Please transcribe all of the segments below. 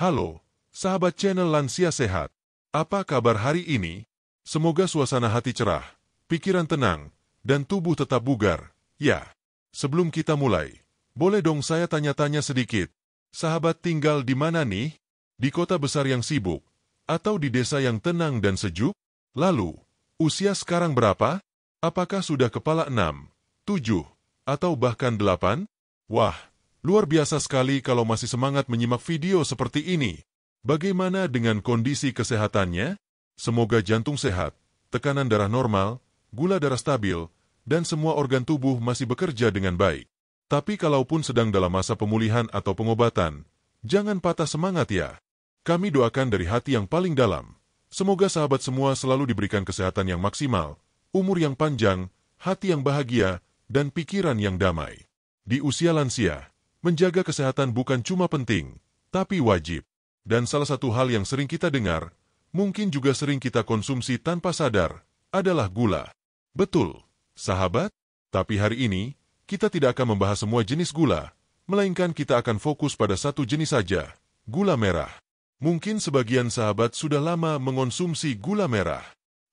Halo, sahabat channel Lansia Sehat. Apa kabar hari ini? Semoga suasana hati cerah, pikiran tenang, dan tubuh tetap bugar. Ya, sebelum kita mulai, boleh dong saya tanya-tanya sedikit. Sahabat tinggal di mana nih? Di kota besar yang sibuk? Atau di desa yang tenang dan sejuk? Lalu, usia sekarang berapa? Apakah sudah kepala 6, 7, atau bahkan 8? Wah, luar biasa sekali kalau masih semangat menyimak video seperti ini. Bagaimana dengan kondisi kesehatannya? Semoga jantung sehat, tekanan darah normal, gula darah stabil, dan semua organ tubuh masih bekerja dengan baik. Tapi kalaupun sedang dalam masa pemulihan atau pengobatan, jangan patah semangat ya. Kami doakan dari hati yang paling dalam. Semoga sahabat semua selalu diberikan kesehatan yang maksimal, umur yang panjang, hati yang bahagia, dan pikiran yang damai. Di usia lansia, menjaga kesehatan bukan cuma penting, tapi wajib. Dan salah satu hal yang sering kita dengar, mungkin juga sering kita konsumsi tanpa sadar, adalah gula. Betul, sahabat? Tapi hari ini, kita tidak akan membahas semua jenis gula, melainkan kita akan fokus pada satu jenis saja, gula merah. Mungkin sebagian sahabat sudah lama mengonsumsi gula merah,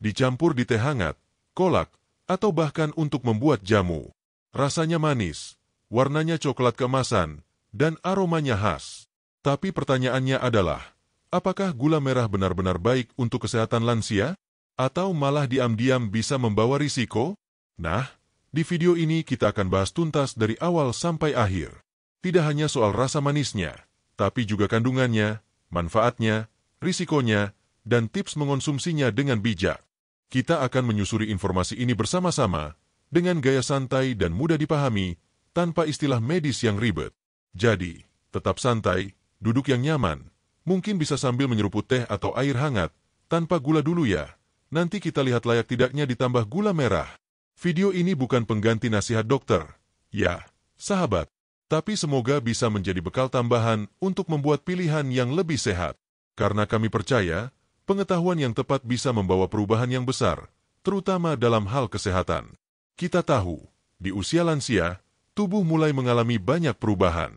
dicampur di teh hangat, kolak, atau bahkan untuk membuat jamu. Rasanya manis, warnanya coklat keemasan, dan aromanya khas. Tapi pertanyaannya adalah, apakah gula merah benar-benar baik untuk kesehatan lansia? Atau malah diam-diam bisa membawa risiko? Nah, di video ini kita akan bahas tuntas dari awal sampai akhir. Tidak hanya soal rasa manisnya, tapi juga kandungannya, manfaatnya, risikonya, dan tips mengonsumsinya dengan bijak. Kita akan menyusuri informasi ini bersama-sama, dengan gaya santai dan mudah dipahami, tanpa istilah medis yang ribet. Jadi, tetap santai, duduk yang nyaman, mungkin bisa sambil menyeruput teh atau air hangat, tanpa gula dulu ya. Nanti kita lihat layak tidaknya ditambah gula merah. Video ini bukan pengganti nasihat dokter. Ya, sahabat. Tapi semoga bisa menjadi bekal tambahan untuk membuat pilihan yang lebih sehat. Karena kami percaya, pengetahuan yang tepat bisa membawa perubahan yang besar, terutama dalam hal kesehatan. Kita tahu, di usia lansia, tubuh mulai mengalami banyak perubahan.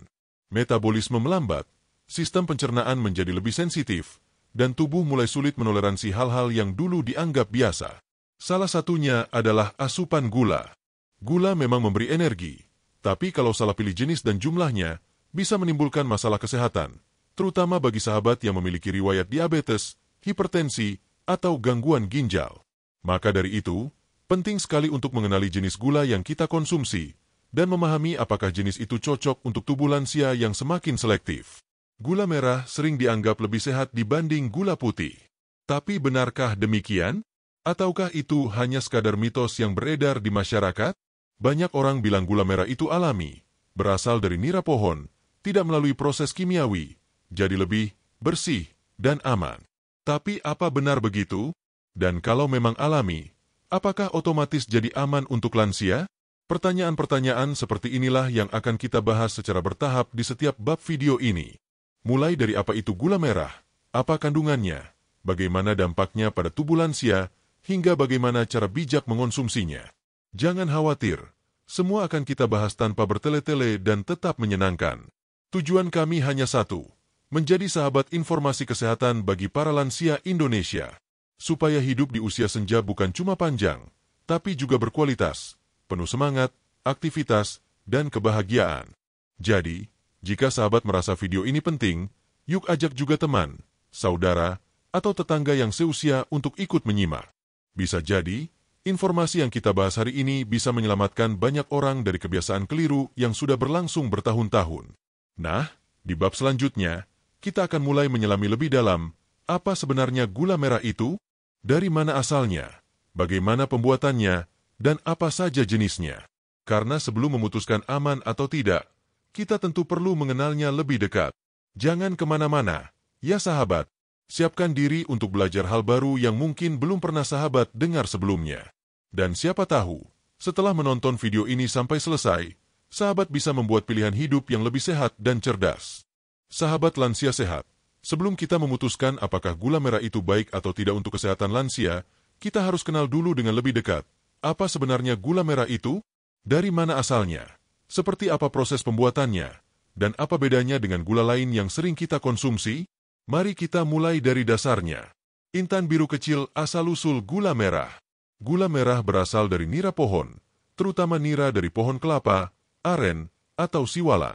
Metabolisme melambat, sistem pencernaan menjadi lebih sensitif, dan tubuh mulai sulit menoleransi hal-hal yang dulu dianggap biasa. Salah satunya adalah asupan gula. Gula memang memberi energi, tapi kalau salah pilih jenis dan jumlahnya, bisa menimbulkan masalah kesehatan, terutama bagi sahabat yang memiliki riwayat diabetes, hipertensi, atau gangguan ginjal. Maka dari itu, penting sekali untuk mengenali jenis gula yang kita konsumsi, dan memahami apakah jenis itu cocok untuk tubuh lansia yang semakin selektif. Gula merah sering dianggap lebih sehat dibanding gula putih. Tapi benarkah demikian? Ataukah itu hanya sekadar mitos yang beredar di masyarakat? Banyak orang bilang gula merah itu alami, berasal dari nira pohon, tidak melalui proses kimiawi, jadi lebih bersih dan aman. Tapi apa benar begitu? Dan kalau memang alami, apakah otomatis jadi aman untuk lansia? Pertanyaan-pertanyaan seperti inilah yang akan kita bahas secara bertahap di setiap bab video ini. Mulai dari apa itu gula merah, apa kandungannya, bagaimana dampaknya pada tubuh lansia, hingga bagaimana cara bijak mengonsumsinya. Jangan khawatir, semua akan kita bahas tanpa bertele-tele dan tetap menyenangkan. Tujuan kami hanya satu, menjadi sahabat informasi kesehatan bagi para lansia Indonesia. Supaya hidup di usia senja bukan cuma panjang, tapi juga berkualitas, penuh semangat, aktivitas, dan kebahagiaan. Jadi, jika sahabat merasa video ini penting, yuk ajak juga teman, saudara, atau tetangga yang seusia untuk ikut menyimak. Bisa jadi, informasi yang kita bahas hari ini bisa menyelamatkan banyak orang dari kebiasaan keliru yang sudah berlangsung bertahun-tahun. Nah, di bab selanjutnya, kita akan mulai menyelami lebih dalam, apa sebenarnya gula merah itu, dari mana asalnya, bagaimana pembuatannya, dan apa saja jenisnya. Karena sebelum memutuskan aman atau tidak, kita tentu perlu mengenalnya lebih dekat. Jangan kemana-mana, ya sahabat. Siapkan diri untuk belajar hal baru yang mungkin belum pernah sahabat dengar sebelumnya. Dan siapa tahu, setelah menonton video ini sampai selesai, sahabat bisa membuat pilihan hidup yang lebih sehat dan cerdas. Sahabat lansia sehat, sebelum kita memutuskan apakah gula merah itu baik atau tidak untuk kesehatan lansia, kita harus kenal dulu dengan lebih dekat. Apa sebenarnya gula merah itu? Dari mana asalnya? Seperti apa proses pembuatannya? Dan apa bedanya dengan gula lain yang sering kita konsumsi? Mari kita mulai dari dasarnya. Intan biru kecil asal-usul gula merah. Gula merah berasal dari nira pohon, terutama nira dari pohon kelapa, aren, atau siwalan.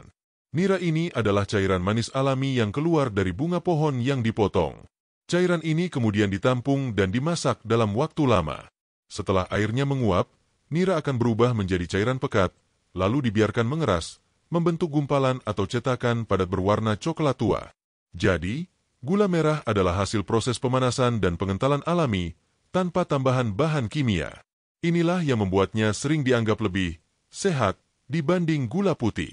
Nira ini adalah cairan manis alami yang keluar dari bunga pohon yang dipotong. Cairan ini kemudian ditampung dan dimasak dalam waktu lama. Setelah airnya menguap, nira akan berubah menjadi cairan pekat, lalu dibiarkan mengeras, membentuk gumpalan atau cetakan padat berwarna coklat tua. Jadi, gula merah adalah hasil proses pemanasan dan pengentalan alami tanpa tambahan bahan kimia. Inilah yang membuatnya sering dianggap lebih sehat dibanding gula putih.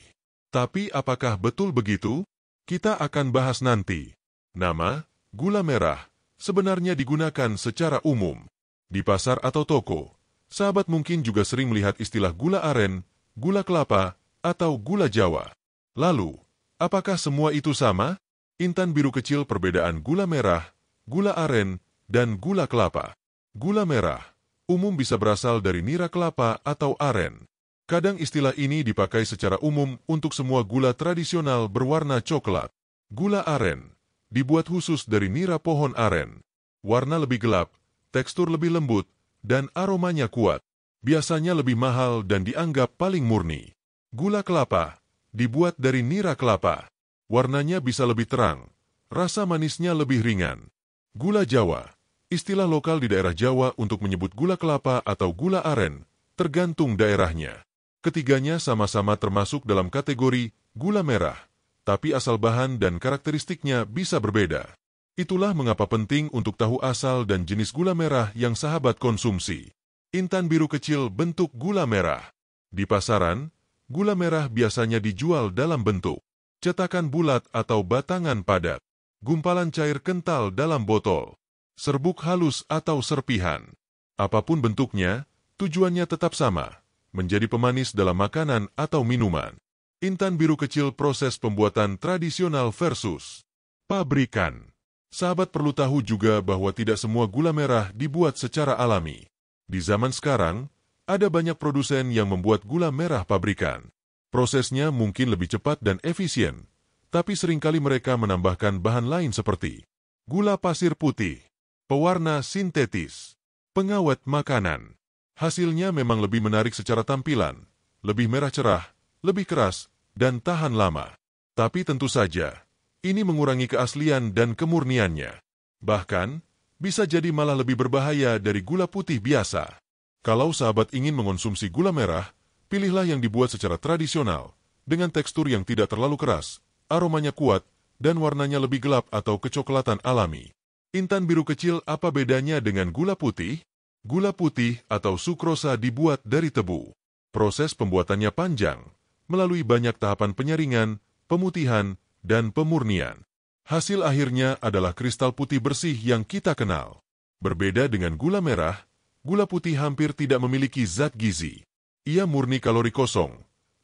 Tapi apakah betul begitu? Kita akan bahas nanti. Nama, gula merah, sebenarnya digunakan secara umum. Di pasar atau toko, sahabat mungkin juga sering melihat istilah gula aren, gula kelapa, atau gula Jawa. Lalu, apakah semua itu sama? Intan biru kecil perbedaan gula merah, gula aren, dan gula kelapa. Gula merah umum bisa berasal dari nira kelapa atau aren. Kadang istilah ini dipakai secara umum untuk semua gula tradisional berwarna coklat. Gula aren dibuat khusus dari nira pohon aren. Warna lebih gelap, tekstur lebih lembut, dan aromanya kuat. Biasanya lebih mahal dan dianggap paling murni. Gula kelapa dibuat dari nira kelapa. Warnanya bisa lebih terang, rasa manisnya lebih ringan. Gula Jawa, istilah lokal di daerah Jawa untuk menyebut gula kelapa atau gula aren, tergantung daerahnya. Ketiganya sama-sama termasuk dalam kategori gula merah, tapi asal bahan dan karakteristiknya bisa berbeda. Itulah mengapa penting untuk tahu asal dan jenis gula merah yang sahabat konsumsi. Intan biru kecil bentuk gula merah. Di pasaran, gula merah biasanya dijual dalam bentuk cetakan bulat atau batangan padat, gumpalan cair kental dalam botol, serbuk halus atau serpihan. Apapun bentuknya, tujuannya tetap sama, menjadi pemanis dalam makanan atau minuman. Intan biru kecil proses pembuatan tradisional versus pabrikan. Sahabat perlu tahu juga bahwa tidak semua gula merah dibuat secara alami. Di zaman sekarang, ada banyak produsen yang membuat gula merah pabrikan. Prosesnya mungkin lebih cepat dan efisien, tapi seringkali mereka menambahkan bahan lain seperti gula pasir putih, pewarna sintetis, pengawet makanan. Hasilnya memang lebih menarik secara tampilan, lebih merah cerah, lebih keras, dan tahan lama. Tapi tentu saja, ini mengurangi keaslian dan kemurniannya. Bahkan, bisa jadi malah lebih berbahaya dari gula putih biasa. Kalau sahabat ingin mengonsumsi gula merah, pilihlah yang dibuat secara tradisional, dengan tekstur yang tidak terlalu keras, aromanya kuat, dan warnanya lebih gelap atau kecoklatan alami. Intan biru kecil apa bedanya dengan gula putih? Gula putih atau sukrosa dibuat dari tebu. Proses pembuatannya panjang, melalui banyak tahapan penyaringan, pemutihan, dan pemurnian. Hasil akhirnya adalah kristal putih bersih yang kita kenal. Berbeda dengan gula merah, gula putih hampir tidak memiliki zat gizi. Ia murni kalori kosong,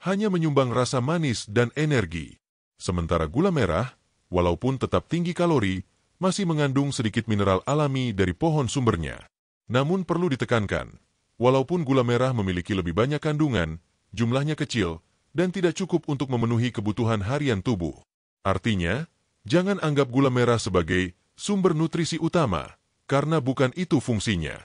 hanya menyumbang rasa manis dan energi. Sementara gula merah, walaupun tetap tinggi kalori, masih mengandung sedikit mineral alami dari pohon sumbernya. Namun perlu ditekankan, walaupun gula merah memiliki lebih banyak kandungan, jumlahnya kecil, dan tidak cukup untuk memenuhi kebutuhan harian tubuh. Artinya, jangan anggap gula merah sebagai sumber nutrisi utama, karena bukan itu fungsinya.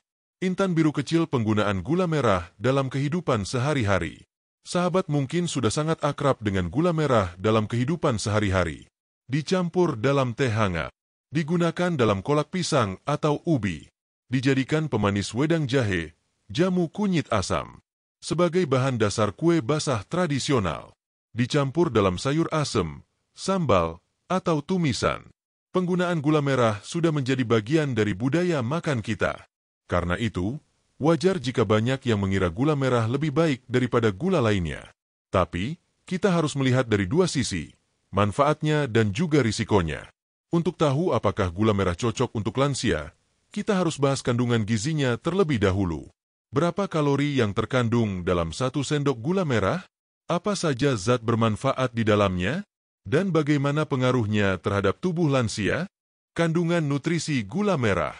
Intan biru kecil penggunaan gula merah dalam kehidupan sehari-hari. Sahabat mungkin sudah sangat akrab dengan gula merah dalam kehidupan sehari-hari. Dicampur dalam teh hangat, digunakan dalam kolak pisang atau ubi, dijadikan pemanis wedang jahe, jamu kunyit asam, sebagai bahan dasar kue basah tradisional, dicampur dalam sayur asem, sambal, atau tumisan. Penggunaan gula merah sudah menjadi bagian dari budaya makan kita. Karena itu, wajar jika banyak yang mengira gula merah lebih baik daripada gula lainnya. Tapi, kita harus melihat dari dua sisi, manfaatnya dan juga risikonya. Untuk tahu apakah gula merah cocok untuk lansia, kita harus bahas kandungan gizinya terlebih dahulu. Berapa kalori yang terkandung dalam 1 sendok gula merah? Apa saja zat bermanfaat di dalamnya? Dan bagaimana pengaruhnya terhadap tubuh lansia? Kandungan nutrisi gula merah.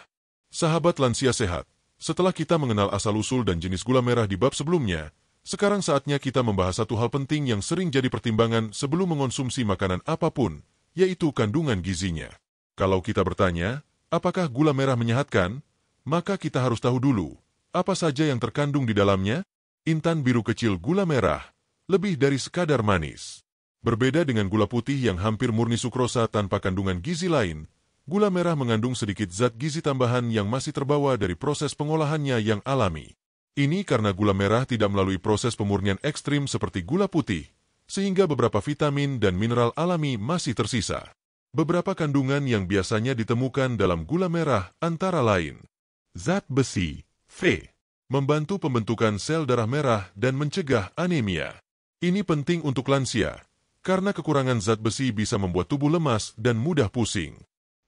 Sahabat lansia sehat, setelah kita mengenal asal-usul dan jenis gula merah di bab sebelumnya, sekarang saatnya kita membahas satu hal penting yang sering jadi pertimbangan sebelum mengonsumsi makanan apapun, yaitu kandungan gizinya. Kalau kita bertanya, apakah gula merah menyehatkan? Maka kita harus tahu dulu, apa saja yang terkandung di dalamnya? Intan biru kecil gula merah, lebih dari sekadar manis. Berbeda dengan gula putih yang hampir murni sukrosa tanpa kandungan gizi lain, gula merah mengandung sedikit zat gizi tambahan yang masih terbawa dari proses pengolahannya yang alami. Ini karena gula merah tidak melalui proses pemurnian ekstrim seperti gula putih, sehingga beberapa vitamin dan mineral alami masih tersisa. Beberapa kandungan yang biasanya ditemukan dalam gula merah antara lain zat besi, Fe, membantu pembentukan sel darah merah dan mencegah anemia. Ini penting untuk lansia, karena kekurangan zat besi bisa membuat tubuh lemas dan mudah pusing.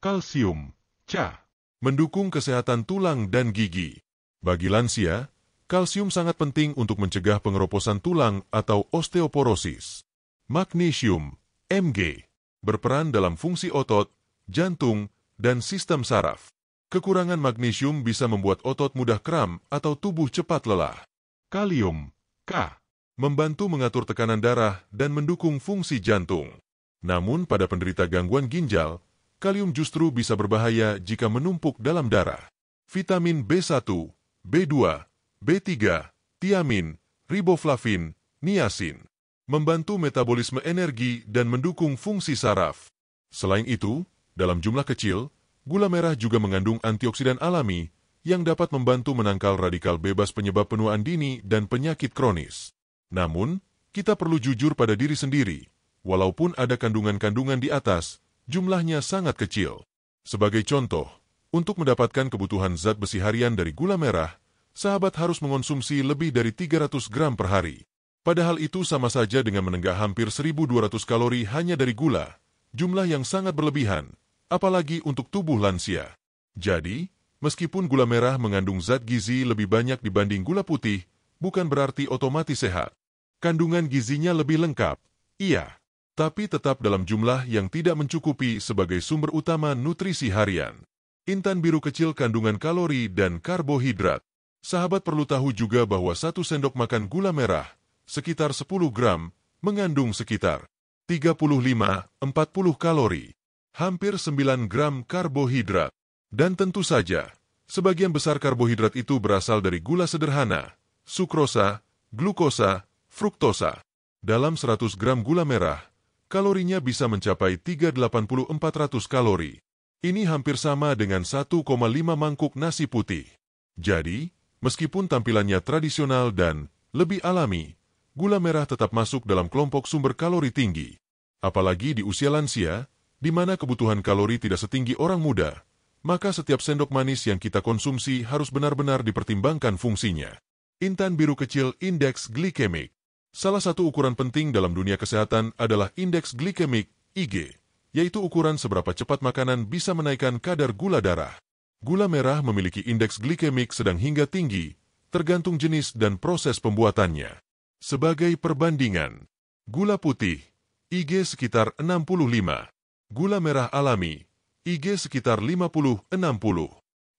Kalsium, Ca, mendukung kesehatan tulang dan gigi. Bagi lansia, kalsium sangat penting untuk mencegah pengeroposan tulang atau osteoporosis. Magnesium, Mg, berperan dalam fungsi otot, jantung, dan sistem saraf. Kekurangan magnesium bisa membuat otot mudah kram atau tubuh cepat lelah. Kalium, K, membantu mengatur tekanan darah dan mendukung fungsi jantung. Namun pada penderita gangguan ginjal, kalium justru bisa berbahaya jika menumpuk dalam darah. Vitamin B1, B2, B3, tiamin, riboflavin, niacin, membantu metabolisme energi dan mendukung fungsi saraf. Selain itu, dalam jumlah kecil, gula merah juga mengandung antioksidan alami yang dapat membantu menangkal radikal bebas penyebab penuaan dini dan penyakit kronis. Namun, kita perlu jujur pada diri sendiri, walaupun ada kandungan-kandungan di atas, jumlahnya sangat kecil. Sebagai contoh, untuk mendapatkan kebutuhan zat besi harian dari gula merah, sahabat harus mengonsumsi lebih dari 300 gram per hari. Padahal itu sama saja dengan menenggak hampir 1.200 kalori hanya dari gula, jumlah yang sangat berlebihan, apalagi untuk tubuh lansia. Jadi, meskipun gula merah mengandung zat gizi lebih banyak dibanding gula putih, bukan berarti otomatis sehat. Kandungan gizinya lebih lengkap, iya, tapi tetap dalam jumlah yang tidak mencukupi sebagai sumber utama nutrisi harian. Intan biru kecil kandungan kalori dan karbohidrat. Sahabat perlu tahu juga bahwa 1 sendok makan gula merah, sekitar 10 gram, mengandung sekitar 35-40 kalori, hampir 9 gram karbohidrat. Dan tentu saja, sebagian besar karbohidrat itu berasal dari gula sederhana, sukrosa, glukosa, fruktosa. Dalam 100 gram gula merah, kalorinya bisa mencapai 380-400 kalori. Ini hampir sama dengan 1,5 mangkuk nasi putih. Jadi, meskipun tampilannya tradisional dan lebih alami, gula merah tetap masuk dalam kelompok sumber kalori tinggi. Apalagi di usia lansia, di mana kebutuhan kalori tidak setinggi orang muda, maka setiap sendok manis yang kita konsumsi harus benar-benar dipertimbangkan fungsinya. Intan biru kecil indeks glikemik. Salah satu ukuran penting dalam dunia kesehatan adalah indeks glikemik, IG, yaitu ukuran seberapa cepat makanan bisa menaikkan kadar gula darah. Gula merah memiliki indeks glikemik sedang hingga tinggi, tergantung jenis dan proses pembuatannya. Sebagai perbandingan, gula putih, IG sekitar 65. Gula merah alami, IG sekitar 50-60.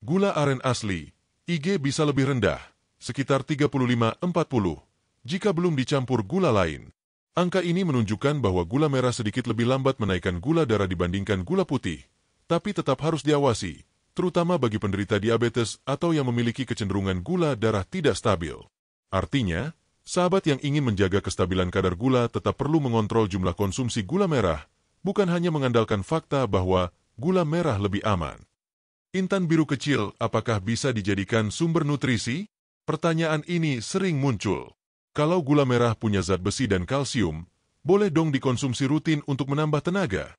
Gula aren asli, IG bisa lebih rendah, sekitar 35-40, jika belum dicampur gula lain. Angka ini menunjukkan bahwa gula merah sedikit lebih lambat menaikkan gula darah dibandingkan gula putih, tapi tetap harus diawasi, terutama bagi penderita diabetes atau yang memiliki kecenderungan gula darah tidak stabil. Artinya, sahabat yang ingin menjaga kestabilan kadar gula tetap perlu mengontrol jumlah konsumsi gula merah, bukan hanya mengandalkan fakta bahwa gula merah lebih aman. Intan biru kecil, apakah bisa dijadikan sumber nutrisi? Pertanyaan ini sering muncul. Kalau gula merah punya zat besi dan kalsium, boleh dong dikonsumsi rutin untuk menambah tenaga?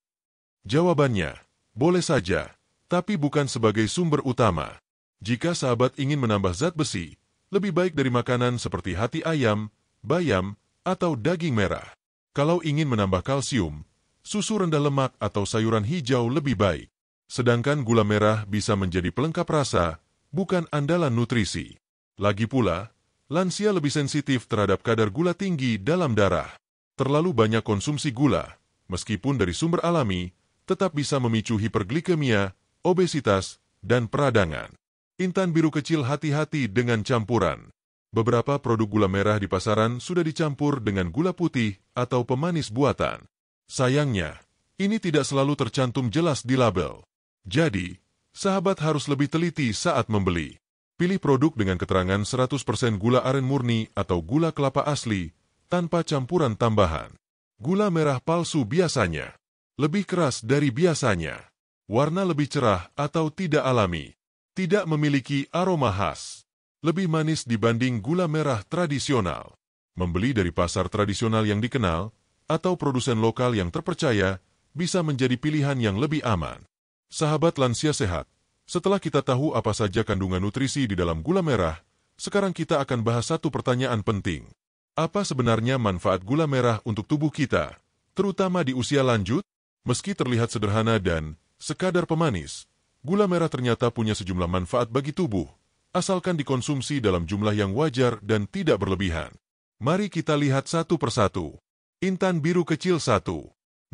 Jawabannya, boleh saja, tapi bukan sebagai sumber utama. Jika sahabat ingin menambah zat besi, lebih baik dari makanan seperti hati ayam, bayam, atau daging merah. Kalau ingin menambah kalsium, susu rendah lemak atau sayuran hijau lebih baik. Sedangkan gula merah bisa menjadi pelengkap rasa, bukan andalan nutrisi. Lagi pula, lansia lebih sensitif terhadap kadar gula tinggi dalam darah. Terlalu banyak konsumsi gula, meskipun dari sumber alami, tetap bisa memicu hiperglikemia, obesitas, dan peradangan. Intan biru kecil hati-hati dengan campuran. Beberapa produk gula merah di pasaran sudah dicampur dengan gula putih atau pemanis buatan. Sayangnya, ini tidak selalu tercantum jelas di label. Jadi, sahabat harus lebih teliti saat membeli. Pilih produk dengan keterangan 100% gula aren murni atau gula kelapa asli, tanpa campuran tambahan. Gula merah palsu biasanya lebih keras dari biasanya, warna lebih cerah atau tidak alami, tidak memiliki aroma khas, lebih manis dibanding gula merah tradisional. Membeli dari pasar tradisional yang dikenal, atau produsen lokal yang terpercaya, bisa menjadi pilihan yang lebih aman. Sahabat lansia sehat, setelah kita tahu apa saja kandungan nutrisi di dalam gula merah, sekarang kita akan bahas satu pertanyaan penting. Apa sebenarnya manfaat gula merah untuk tubuh kita, terutama di usia lanjut? Meski terlihat sederhana dan sekadar pemanis, gula merah ternyata punya sejumlah manfaat bagi tubuh, asalkan dikonsumsi dalam jumlah yang wajar dan tidak berlebihan. Mari kita lihat satu persatu. Intan biru kecil 1.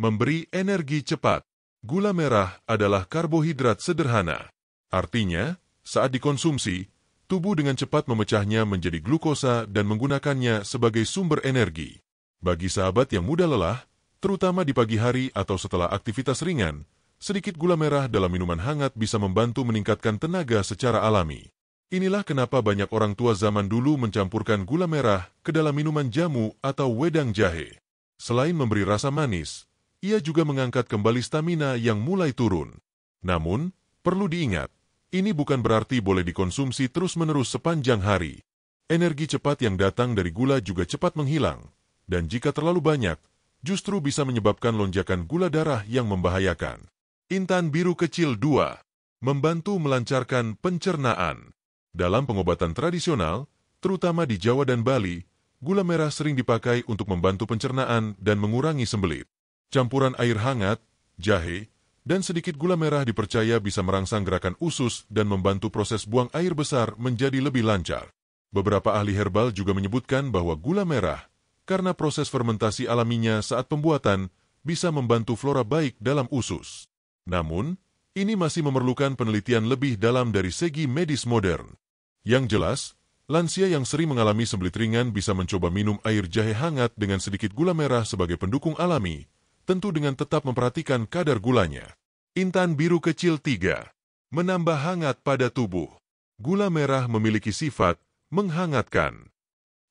Memberi energi cepat. Gula merah adalah karbohidrat sederhana. Artinya, saat dikonsumsi, tubuh dengan cepat memecahnya menjadi glukosa dan menggunakannya sebagai sumber energi. Bagi sahabat yang mudah lelah, terutama di pagi hari atau setelah aktivitas ringan, sedikit gula merah dalam minuman hangat bisa membantu meningkatkan tenaga secara alami. Inilah kenapa banyak orang tua zaman dulu mencampurkan gula merah ke dalam minuman jamu atau wedang jahe. Selain memberi rasa manis, ia juga mengangkat kembali stamina yang mulai turun. Namun, perlu diingat, ini bukan berarti boleh dikonsumsi terus-menerus sepanjang hari. Energi cepat yang datang dari gula juga cepat menghilang, dan jika terlalu banyak, justru bisa menyebabkan lonjakan gula darah yang membahayakan. Intan biru kecil 2. Membantu melancarkan pencernaan. Dalam pengobatan tradisional, terutama di Jawa dan Bali, gula merah sering dipakai untuk membantu pencernaan dan mengurangi sembelit. Campuran air hangat, jahe, dan sedikit gula merah dipercaya bisa merangsang gerakan usus dan membantu proses buang air besar menjadi lebih lancar. Beberapa ahli herbal juga menyebutkan bahwa gula merah, karena proses fermentasi alaminya saat pembuatan, bisa membantu flora baik dalam usus. Namun, ini masih memerlukan penelitian lebih dalam dari segi medis modern. Yang jelas, lansia yang sering mengalami sembelit ringan bisa mencoba minum air jahe hangat dengan sedikit gula merah sebagai pendukung alami, tentu dengan tetap memperhatikan kadar gulanya. Intan biru kecil 3. Menambah hangat pada tubuh. Gula merah memiliki sifat menghangatkan.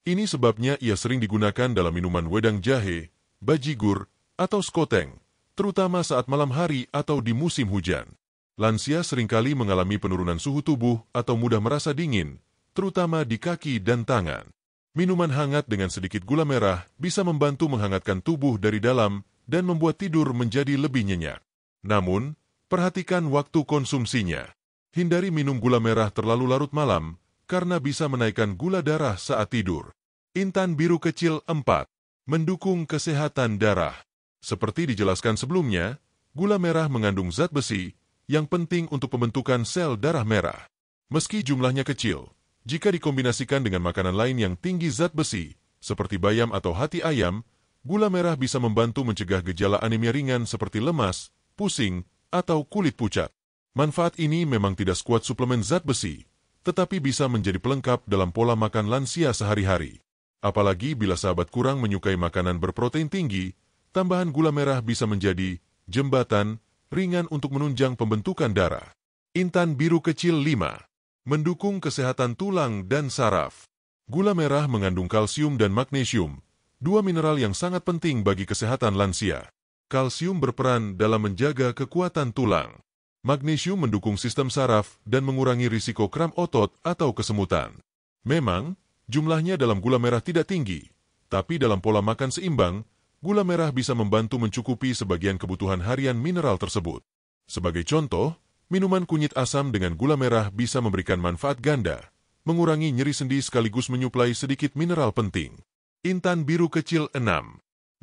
Ini sebabnya ia sering digunakan dalam minuman wedang jahe, bajigur, atau skoteng, terutama saat malam hari atau di musim hujan. Lansia seringkali mengalami penurunan suhu tubuh atau mudah merasa dingin, terutama di kaki dan tangan. Minuman hangat dengan sedikit gula merah bisa membantu menghangatkan tubuh dari dalam dan membuat tidur menjadi lebih nyenyak. Namun, perhatikan waktu konsumsinya. Hindari minum gula merah terlalu larut malam, karena bisa menaikkan gula darah saat tidur. Intan biru kecil 4. Mendukung kesehatan darah. Seperti dijelaskan sebelumnya, gula merah mengandung zat besi yang penting untuk pembentukan sel darah merah. Meski jumlahnya kecil, jika dikombinasikan dengan makanan lain yang tinggi zat besi, seperti bayam atau hati ayam, gula merah bisa membantu mencegah gejala anemia ringan seperti lemas, pusing, atau kulit pucat. Manfaat ini memang tidak sekuat suplemen zat besi, tetapi bisa menjadi pelengkap dalam pola makan lansia sehari-hari. Apalagi bila sahabat kurang menyukai makanan berprotein tinggi, tambahan gula merah bisa menjadi jembatan ringan untuk menunjang pembentukan darah. Intan biru kecil 5. Mendukung kesehatan tulang dan saraf. Gula merah mengandung kalsium dan magnesium, dua mineral yang sangat penting bagi kesehatan lansia. Kalsium berperan dalam menjaga kekuatan tulang. Magnesium mendukung sistem saraf dan mengurangi risiko kram otot atau kesemutan. Memang, jumlahnya dalam gula merah tidak tinggi, tapi dalam pola makan seimbang, gula merah bisa membantu mencukupi sebagian kebutuhan harian mineral tersebut. Sebagai contoh, minuman kunyit asam dengan gula merah bisa memberikan manfaat ganda, mengurangi nyeri sendi sekaligus menyuplai sedikit mineral penting. Intan biru kecil 6.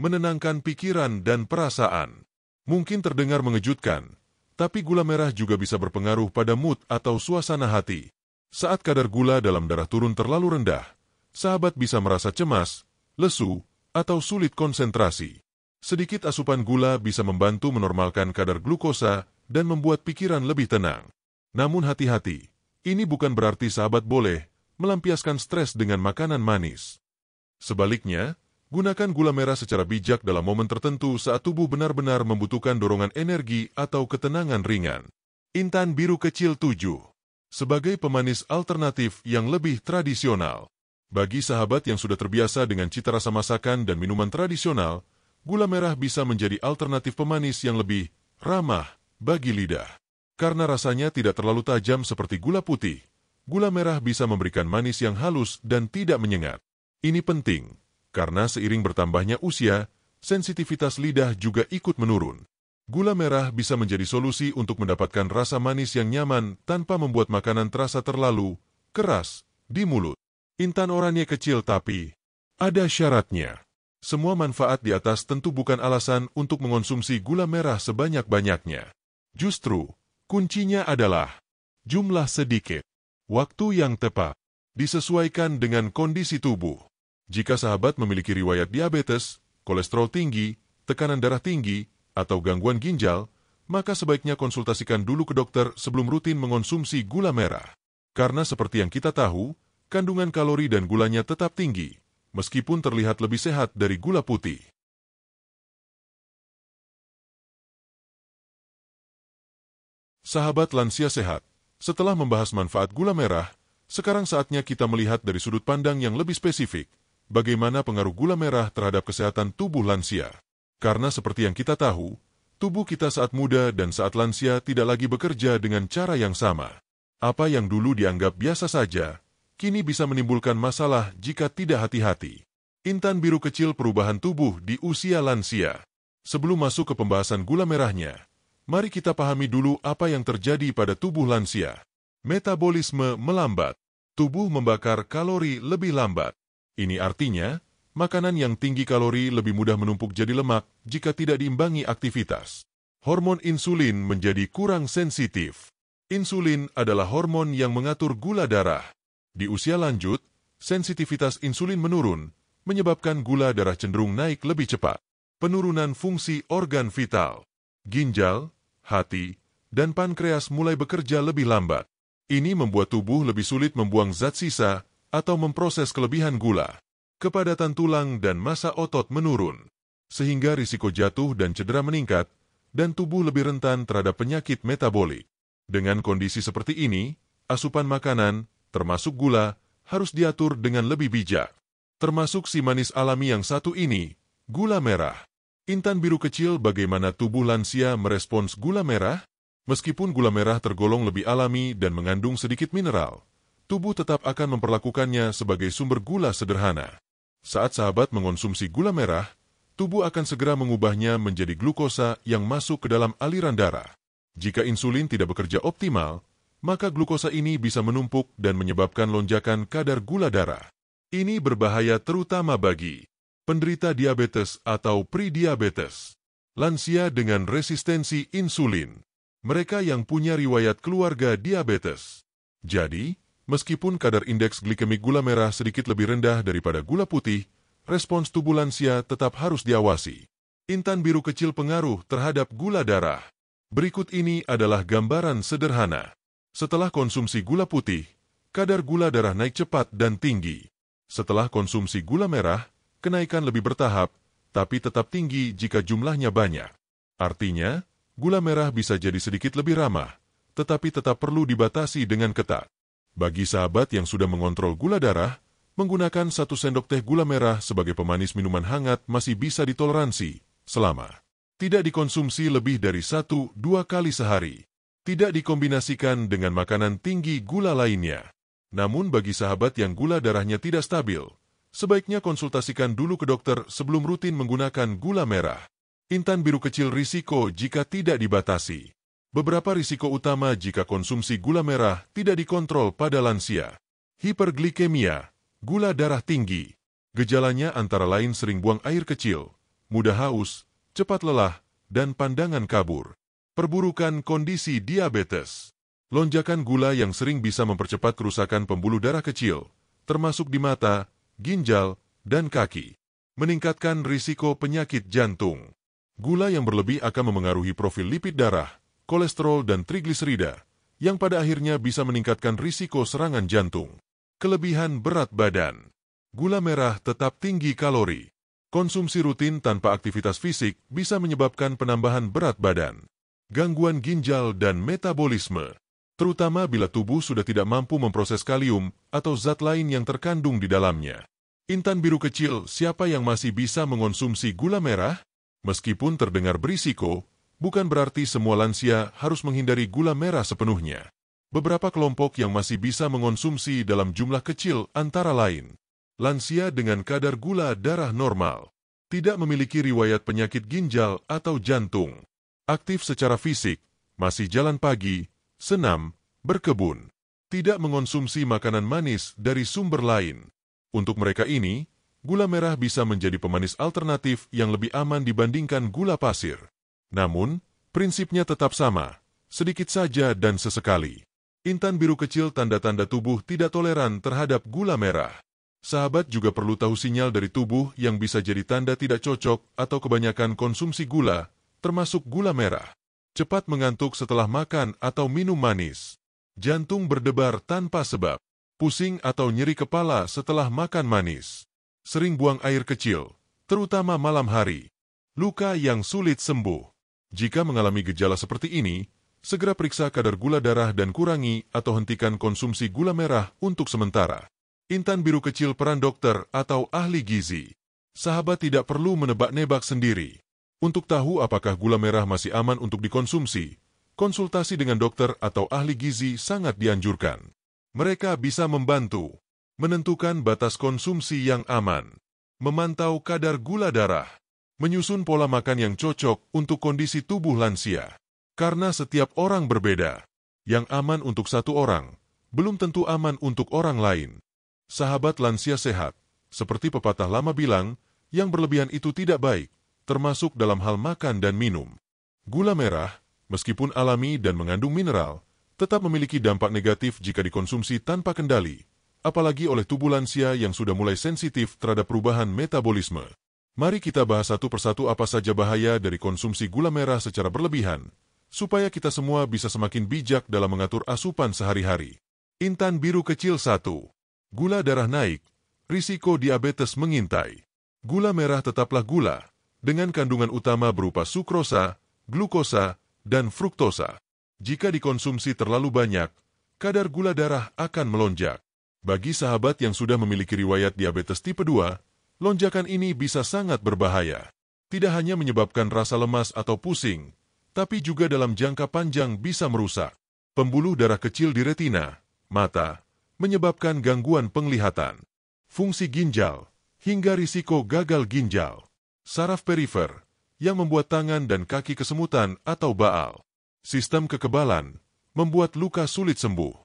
Menenangkan pikiran dan perasaan. Mungkin terdengar mengejutkan, tapi gula merah juga bisa berpengaruh pada mood atau suasana hati. Saat kadar gula dalam darah turun terlalu rendah, sahabat bisa merasa cemas, lesu, atau sulit konsentrasi. Sedikit asupan gula bisa membantu menormalkan kadar glukosa dan membuat pikiran lebih tenang. Namun hati-hati, ini bukan berarti sahabat boleh melampiaskan stres dengan makanan manis. Sebaliknya, gunakan gula merah secara bijak dalam momen tertentu saat tubuh benar-benar membutuhkan dorongan energi atau ketenangan ringan. Intan biru kecil 7. Sebagai pemanis alternatif yang lebih tradisional. Bagi sahabat yang sudah terbiasa dengan cita rasa masakan dan minuman tradisional, gula merah bisa menjadi alternatif pemanis yang lebih ramah bagi lidah. Karena rasanya tidak terlalu tajam seperti gula putih, gula merah bisa memberikan manis yang halus dan tidak menyengat. Ini penting, karena seiring bertambahnya usia, sensitivitas lidah juga ikut menurun. Gula merah bisa menjadi solusi untuk mendapatkan rasa manis yang nyaman tanpa membuat makanan terasa terlalu keras di mulut. Intan oranye kecil tapi ada syaratnya. Semua manfaat di atas tentu bukan alasan untuk mengonsumsi gula merah sebanyak-banyaknya. Justru, kuncinya adalah jumlah sedikit, waktu yang tepat, disesuaikan dengan kondisi tubuh. Jika sahabat memiliki riwayat diabetes, kolesterol tinggi, tekanan darah tinggi, atau gangguan ginjal, maka sebaiknya konsultasikan dulu ke dokter sebelum rutin mengonsumsi gula merah. Karena seperti yang kita tahu, kandungan kalori dan gulanya tetap tinggi, meskipun terlihat lebih sehat dari gula putih. Sahabat lansia sehat, setelah membahas manfaat gula merah, sekarang saatnya kita melihat dari sudut pandang yang lebih spesifik, bagaimana pengaruh gula merah terhadap kesehatan tubuh lansia. Karena seperti yang kita tahu, tubuh kita saat muda dan saat lansia tidak lagi bekerja dengan cara yang sama. Apa yang dulu dianggap biasa saja, kini bisa menimbulkan masalah jika tidak hati-hati. Intan biru kecil perubahan tubuh di usia lansia. Sebelum masuk ke pembahasan gula merahnya, mari kita pahami dulu apa yang terjadi pada tubuh lansia. Metabolisme melambat. Tubuh membakar kalori lebih lambat. Ini artinya, makanan yang tinggi kalori lebih mudah menumpuk jadi lemak jika tidak diimbangi aktivitas. Hormon insulin menjadi kurang sensitif. Insulin adalah hormon yang mengatur gula darah. Di usia lanjut, sensitivitas insulin menurun, menyebabkan gula darah cenderung naik lebih cepat. Penurunan fungsi organ vital. Ginjal, hati, dan pankreas mulai bekerja lebih lambat. Ini membuat tubuh lebih sulit membuang zat sisa atau memproses kelebihan gula. Kepadatan tulang dan massa otot menurun, sehingga risiko jatuh dan cedera meningkat, dan tubuh lebih rentan terhadap penyakit metabolik. Dengan kondisi seperti ini, asupan makanan, termasuk gula, harus diatur dengan lebih bijak. Termasuk si manis alami yang satu ini, gula merah. Intan biru kecil bagaimana tubuh lansia merespons gula merah? Meskipun gula merah tergolong lebih alami dan mengandung sedikit mineral, tubuh tetap akan memperlakukannya sebagai sumber gula sederhana. Saat sahabat mengonsumsi gula merah, tubuh akan segera mengubahnya menjadi glukosa yang masuk ke dalam aliran darah. Jika insulin tidak bekerja optimal, maka glukosa ini bisa menumpuk dan menyebabkan lonjakan kadar gula darah. Ini berbahaya terutama bagi penderita diabetes atau prediabetes, lansia dengan resistensi insulin, mereka yang punya riwayat keluarga diabetes. Jadi, meskipun kadar indeks glikemik gula merah sedikit lebih rendah daripada gula putih, respons tubuh lansia tetap harus diawasi. Intan biru kecil pengaruh terhadap gula darah. Berikut ini adalah gambaran sederhana. Setelah konsumsi gula putih, kadar gula darah naik cepat dan tinggi. Setelah konsumsi gula merah, kenaikan lebih bertahap, tapi tetap tinggi jika jumlahnya banyak. Artinya, gula merah bisa jadi sedikit lebih ramah, tetapi tetap perlu dibatasi dengan ketat. Bagi sahabat yang sudah mengontrol gula darah, menggunakan 1 sendok teh gula merah sebagai pemanis minuman hangat masih bisa ditoleransi, selama tidak dikonsumsi lebih dari 1-2 kali sehari. Tidak dikombinasikan dengan makanan tinggi gula lainnya. Namun bagi sahabat yang gula darahnya tidak stabil, sebaiknya konsultasikan dulu ke dokter sebelum rutin menggunakan gula merah. Intan biru kecil risiko jika tidak dibatasi. Beberapa risiko utama jika konsumsi gula merah tidak dikontrol pada lansia. Hiperglikemia, gula darah tinggi. Gejalanya antara lain sering buang air kecil, mudah haus, cepat lelah, dan pandangan kabur. Perburukan kondisi diabetes. Lonjakan gula yang sering bisa mempercepat kerusakan pembuluh darah kecil, termasuk di mata, ginjal, dan kaki. Meningkatkan risiko penyakit jantung. Gula yang berlebih akan memengaruhi profil lipid darah, kolesterol dan trigliserida, yang pada akhirnya bisa meningkatkan risiko serangan jantung. Kelebihan berat badan. Gula merah tetap tinggi kalori. Konsumsi rutin tanpa aktivitas fisik bisa menyebabkan penambahan berat badan. gangguan ginjal dan metabolisme, terutama bila tubuh sudah tidak mampu memproses kalium atau zat lain yang terkandung di dalamnya. Intan biru kecil, siapa yang masih bisa mengonsumsi gula merah? Meskipun terdengar berisiko, bukan berarti semua lansia harus menghindari gula merah sepenuhnya. Beberapa kelompok yang masih bisa mengonsumsi dalam jumlah kecil antara lain lansia dengan kadar gula darah normal, tidak memiliki riwayat penyakit ginjal atau jantung, aktif secara fisik, masih jalan pagi, senam, berkebun, tidak mengonsumsi makanan manis dari sumber lain. Untuk mereka ini, gula merah bisa menjadi pemanis alternatif yang lebih aman dibandingkan gula pasir. Namun, prinsipnya tetap sama, sedikit saja dan sesekali. Intan biru kecil tanda-tanda tubuh tidak toleran terhadap gula merah. Sahabat juga perlu tahu sinyal dari tubuh yang bisa jadi tanda tidak cocok atau kebanyakan konsumsi gula, termasuk gula merah. Cepat mengantuk setelah makan atau minum manis. Jantung berdebar tanpa sebab. Pusing atau nyeri kepala setelah makan manis. Sering buang air kecil, terutama malam hari. Luka yang sulit sembuh. Jika mengalami gejala seperti ini, segera periksa kadar gula darah dan kurangi atau hentikan konsumsi gula merah untuk sementara. Intan biru kecil, peran dokter atau ahli gizi. Sahabat tidak perlu menebak-nebak sendiri. Untuk tahu apakah gula merah masih aman untuk dikonsumsi, konsultasi dengan dokter atau ahli gizi sangat dianjurkan. Mereka bisa membantu menentukan batas konsumsi yang aman, memantau kadar gula darah, menyusun pola makan yang cocok untuk kondisi tubuh lansia. Karena setiap orang berbeda, yang aman untuk satu orang, belum tentu aman untuk orang lain. Sahabat lansia sehat, seperti pepatah lama bilang, yang berlebihan itu tidak baik, termasuk dalam hal makan dan minum. Gula merah, meskipun alami dan mengandung mineral, tetap memiliki dampak negatif jika dikonsumsi tanpa kendali, apalagi oleh tubuh lansia yang sudah mulai sensitif terhadap perubahan metabolisme. Mari kita bahas satu persatu apa saja bahaya dari konsumsi gula merah secara berlebihan, supaya kita semua bisa semakin bijak dalam mengatur asupan sehari-hari. Intan biru kecil 1. Gula darah naik, risiko diabetes mengintai. Gula merah tetaplah gula, dengan kandungan utama berupa sukrosa, glukosa, dan fruktosa. Jika dikonsumsi terlalu banyak, kadar gula darah akan melonjak. Bagi sahabat yang sudah memiliki riwayat diabetes tipe 2, lonjakan ini bisa sangat berbahaya. Tidak hanya menyebabkan rasa lemas atau pusing, tapi juga dalam jangka panjang bisa merusak pembuluh darah kecil di retina, mata, menyebabkan gangguan penglihatan, fungsi ginjal, hingga risiko gagal ginjal. Saraf perifer, yang membuat tangan dan kaki kesemutan atau baal. Sistem kekebalan, membuat luka sulit sembuh.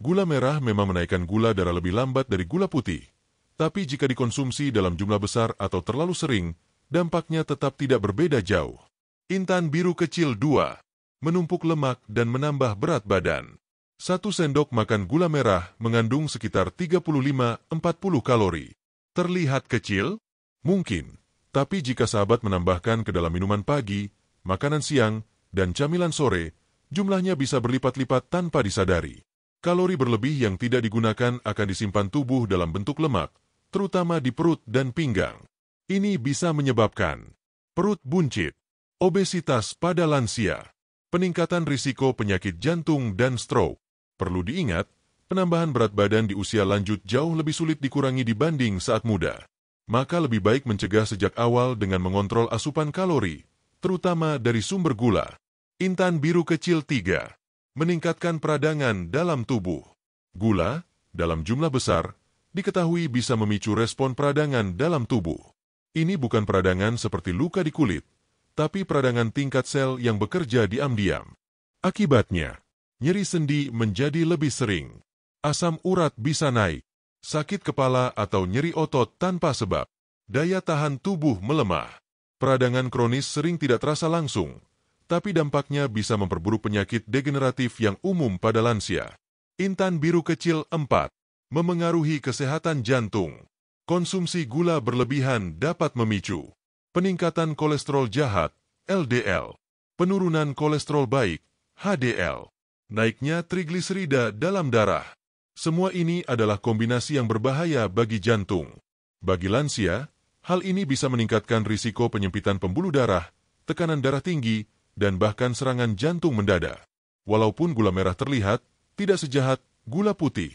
Gula merah memang menaikkan gula darah lebih lambat dari gula putih, tapi jika dikonsumsi dalam jumlah besar atau terlalu sering, dampaknya tetap tidak berbeda jauh. Intan biru kecil 2, menumpuk lemak dan menambah berat badan. 1 sendok makan gula merah mengandung sekitar 35-40 kalori. Terlihat kecil? Mungkin. Tapi jika sahabat menambahkan ke dalam minuman pagi, makanan siang, dan camilan sore, jumlahnya bisa berlipat-lipat tanpa disadari. Kalori berlebih yang tidak digunakan akan disimpan tubuh dalam bentuk lemak, terutama di perut dan pinggang. Ini bisa menyebabkan perut buncit, obesitas pada lansia, peningkatan risiko penyakit jantung dan stroke. Perlu diingat, penambahan berat badan di usia lanjut jauh lebih sulit dikurangi dibanding saat muda. Maka lebih baik mencegah sejak awal dengan mengontrol asupan kalori, terutama dari sumber gula. Intan biru kecil 3. Meningkatkan peradangan dalam tubuh. Gula, dalam jumlah besar, diketahui bisa memicu respon peradangan dalam tubuh. Ini bukan peradangan seperti luka di kulit, tapi peradangan tingkat sel yang bekerja diam-diam. Akibatnya, nyeri sendi menjadi lebih sering. Asam urat bisa naik. Sakit kepala atau nyeri otot tanpa sebab. Daya tahan tubuh melemah. Peradangan kronis sering tidak terasa langsung, tapi dampaknya bisa memperburuk penyakit degeneratif yang umum pada lansia. Intan biru kecil 4. Memengaruhi kesehatan jantung. Konsumsi gula berlebihan dapat memicu peningkatan kolesterol jahat, LDL, penurunan kolesterol baik, HDL, naiknya trigliserida dalam darah. Semua ini adalah kombinasi yang berbahaya bagi jantung. Bagi lansia, hal ini bisa meningkatkan risiko penyempitan pembuluh darah, tekanan darah tinggi, dan bahkan serangan jantung mendadak. Walaupun gula merah terlihat tidak sejahat gula putih,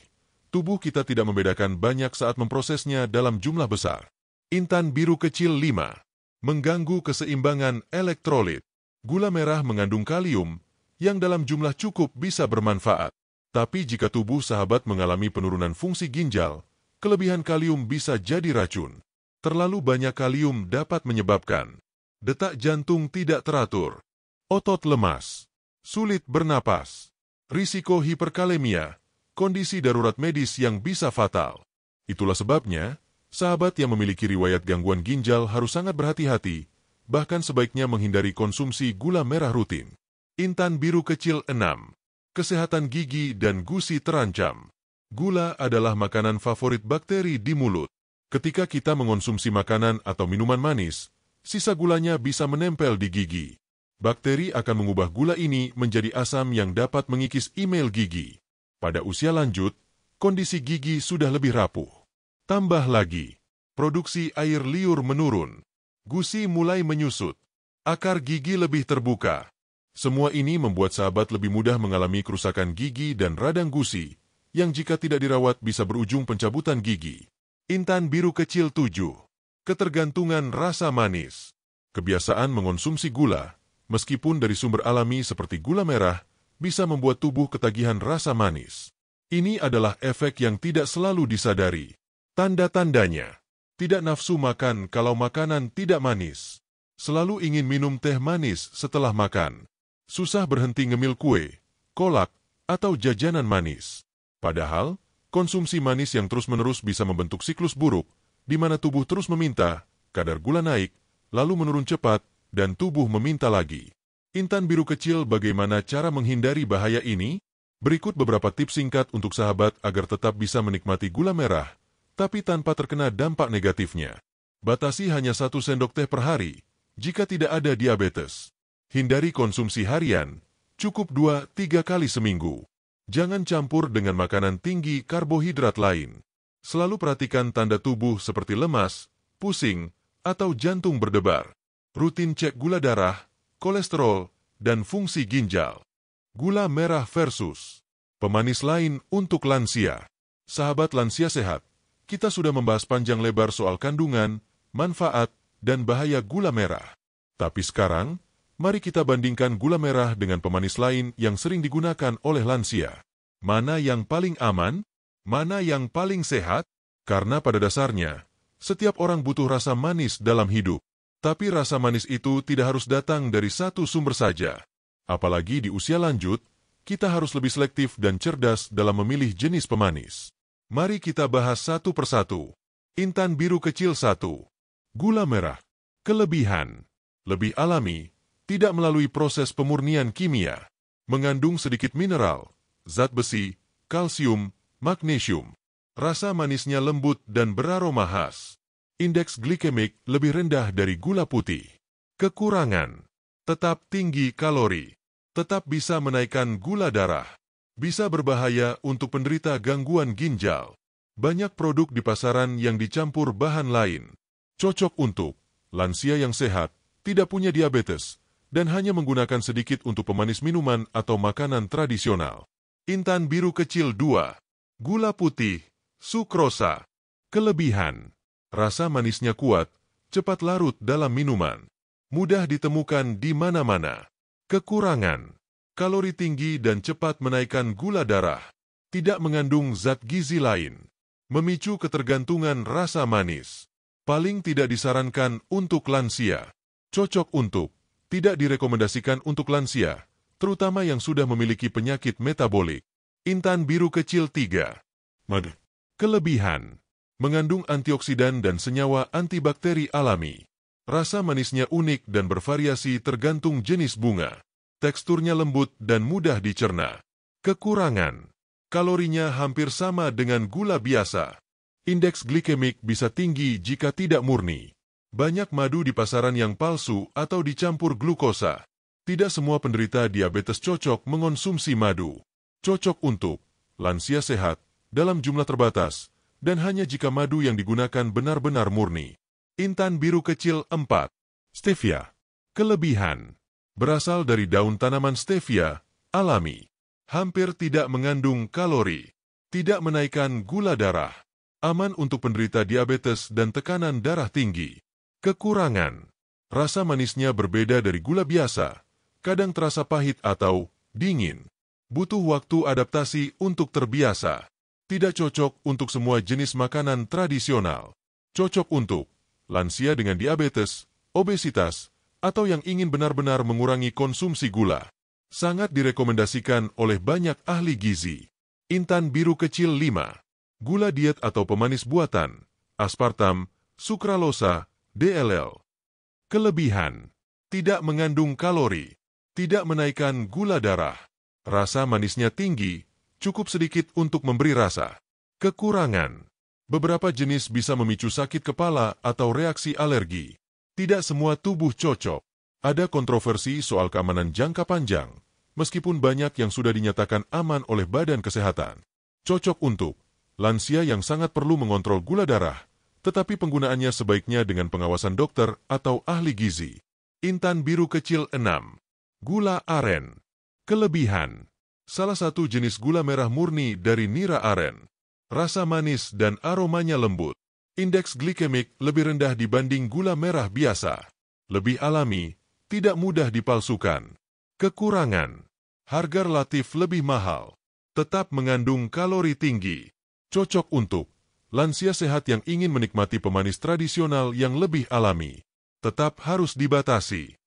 tubuh kita tidak membedakan banyak saat memprosesnya dalam jumlah besar. Intan biru kecil 5. Mengganggu keseimbangan elektrolit. Gula merah mengandung kalium yang dalam jumlah cukup bisa bermanfaat. Tapi jika tubuh sahabat mengalami penurunan fungsi ginjal, kelebihan kalium bisa jadi racun. Terlalu banyak kalium dapat menyebabkan detak jantung tidak teratur, otot lemas, sulit bernapas, risiko hiperkalemia, kondisi darurat medis yang bisa fatal. Itulah sebabnya, sahabat yang memiliki riwayat gangguan ginjal harus sangat berhati-hati, bahkan sebaiknya menghindari konsumsi gula merah rutin. Intan biru kecil 6. Kesehatan gigi dan gusi terancam. Gula adalah makanan favorit bakteri di mulut. Ketika kita mengonsumsi makanan atau minuman manis, sisa gulanya bisa menempel di gigi. Bakteri akan mengubah gula ini menjadi asam yang dapat mengikis email gigi. Pada usia lanjut, kondisi gigi sudah lebih rapuh. Tambah lagi, produksi air liur menurun. Gusi mulai menyusut. Akar gigi lebih terbuka. Semua ini membuat sahabat lebih mudah mengalami kerusakan gigi dan radang gusi, yang jika tidak dirawat bisa berujung pencabutan gigi. Intan biru kecil 7. Ketergantungan rasa manis. Kebiasaan mengonsumsi gula, meskipun dari sumber alami seperti gula merah, bisa membuat tubuh ketagihan rasa manis. Ini adalah efek yang tidak selalu disadari. Tanda-tandanya, tidak nafsu makan kalau makanan tidak manis. Selalu ingin minum teh manis setelah makan. Susah berhenti ngemil kue, kolak, atau jajanan manis. Padahal, konsumsi manis yang terus-menerus bisa membentuk siklus buruk, di mana tubuh terus meminta, kadar gula naik, lalu menurun cepat, dan tubuh meminta lagi. Intan biru kecil, bagaimana cara menghindari bahaya ini? Berikut beberapa tips singkat untuk sahabat agar tetap bisa menikmati gula merah, tapi tanpa terkena dampak negatifnya. Batasi hanya 1 sendok teh per hari, jika tidak ada diabetes. Hindari konsumsi harian, cukup 2-3 kali seminggu. Jangan campur dengan makanan tinggi karbohidrat lain. Selalu perhatikan tanda tubuh seperti lemas, pusing, atau jantung berdebar. Rutin cek gula darah, kolesterol, dan fungsi ginjal. Gula merah versus pemanis lain untuk lansia. Sahabat lansia sehat, kita sudah membahas panjang lebar soal kandungan, manfaat, dan bahaya gula merah. Tapi sekarang, mari kita bandingkan gula merah dengan pemanis lain yang sering digunakan oleh lansia. Mana yang paling aman? Mana yang paling sehat? Karena pada dasarnya, setiap orang butuh rasa manis dalam hidup. Tapi rasa manis itu tidak harus datang dari satu sumber saja. Apalagi di usia lanjut, kita harus lebih selektif dan cerdas dalam memilih jenis pemanis. Mari kita bahas satu persatu. Intan biru kecil 1. Gula merah. Kelebihan. Lebih alami, tidak melalui proses pemurnian kimia. Mengandung sedikit mineral, zat besi, kalsium, magnesium. Rasa manisnya lembut dan beraroma khas. Indeks glikemik lebih rendah dari gula putih. Kekurangan. Tetap tinggi kalori. Tetap bisa menaikkan gula darah. Bisa berbahaya untuk penderita gangguan ginjal. Banyak produk di pasaran yang dicampur bahan lain. Cocok untuk lansia yang sehat, tidak punya diabetes, dan hanya menggunakan sedikit untuk pemanis minuman atau makanan tradisional. Intan biru kecil 2. Gula putih, sukrosa. Kelebihan. Rasa manisnya kuat, cepat larut dalam minuman. Mudah ditemukan di mana-mana. Kekurangan. Kalori tinggi dan cepat menaikkan gula darah. Tidak mengandung zat gizi lain. Memicu ketergantungan rasa manis. Paling tidak disarankan untuk lansia. Cocok untuk, tidak direkomendasikan untuk lansia, terutama yang sudah memiliki penyakit metabolik. Intan biru kecil 3. Madu. Kelebihan. Mengandung antioksidan dan senyawa antibakteri alami. Rasa manisnya unik dan bervariasi tergantung jenis bunga. Teksturnya lembut dan mudah dicerna. Kekurangan. Kalorinya hampir sama dengan gula biasa. Indeks glikemik bisa tinggi jika tidak murni. Banyak madu di pasaran yang palsu atau dicampur glukosa. Tidak semua penderita diabetes cocok mengonsumsi madu. Cocok untuk lansia sehat, dalam jumlah terbatas, dan hanya jika madu yang digunakan benar-benar murni. Intan biru kecil 4. Stevia. Kelebihan. Berasal dari daun tanaman stevia, alami. Hampir tidak mengandung kalori. Tidak menaikkan gula darah. Aman untuk penderita diabetes dan tekanan darah tinggi. Kekurangan. Rasa manisnya berbeda dari gula biasa. Kadang terasa pahit atau dingin. Butuh waktu adaptasi untuk terbiasa. Tidak cocok untuk semua jenis makanan tradisional. Cocok untuk lansia dengan diabetes, obesitas, atau yang ingin benar-benar mengurangi konsumsi gula. Sangat direkomendasikan oleh banyak ahli gizi. Intan biru kecil 5. Gula diet atau pemanis buatan, aspartam, sukralosa, DLL. Kelebihan. Tidak mengandung kalori. Tidak menaikkan gula darah. Rasa manisnya tinggi, cukup sedikit untuk memberi rasa. Kekurangan. Beberapa jenis bisa memicu sakit kepala atau reaksi alergi. Tidak semua tubuh cocok. Ada kontroversi soal keamanan jangka panjang, meskipun banyak yang sudah dinyatakan aman oleh Badan Kesehatan. Cocok untuk lansia yang sangat perlu mengontrol gula darah, tetapi penggunaannya sebaiknya dengan pengawasan dokter atau ahli gizi. Intan biru kecil 6. Gula aren. Kelebihan. Salah satu jenis gula merah murni dari nira aren. Rasa manis dan aromanya lembut. Indeks glikemik lebih rendah dibanding gula merah biasa. Lebih alami, tidak mudah dipalsukan. Kekurangan. Harga relatif lebih mahal. Tetap mengandung kalori tinggi. Cocok untuk lansia sehat yang ingin menikmati pemanis tradisional yang lebih alami. Tetap harus dibatasi.